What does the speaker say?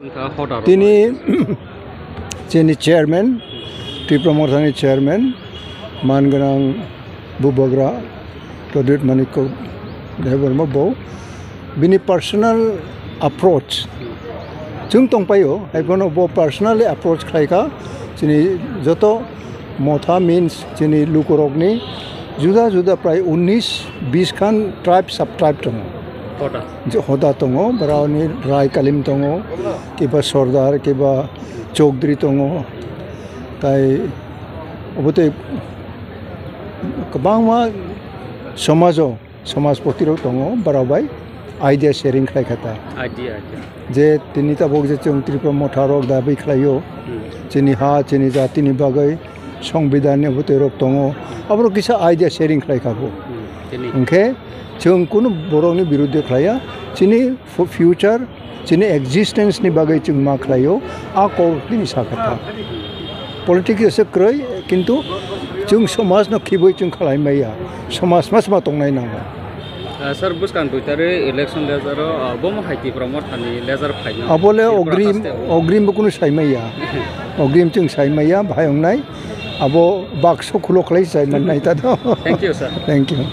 Tini Chini chairman, Tripura Mothani chairman, Manganang Bubagra, Todit Maniko, Deverma Bo, Bini personal approach. Chung Tong Payo, I gonna bo personally approach Klaika, Chini Joto, Motha means Chini Lukorogni, Juda Juda Prai Unis, Biskan tribe subtribe Tongo. Hoda Tongo, Browni, Rai Kalim Tongo, Kiba Sordar, Kiba Chokdri Tongo, Tai Obote Kabangma Somazo, Somas Potiro Tongo, Barabai, idea sharing Klaikata. Idea. Je Tinita Bogze Chung Tripura Motharo, Dabi Klayo, Chini Ha, Chini Zatini Bagai, Song Bidani Botero Tongo, Abrokisa idea sharing Klaikabo. Okay? Chung kuno boroni biruddhe khlaya chini for future chini existence ni bagai chung ma khlayo a ko ni sakata politics se kroi kintu chung samaj no khiboi chung khlai maya samaj mas ma tongnai na sir buskan tuitare election lezaro bom haiti promote thani lezer phaina abole ogrim kuno saimaya ogrim chung saimaya bhayong nai abo bakso khulo khlai sai man nai ta thank you sir thank you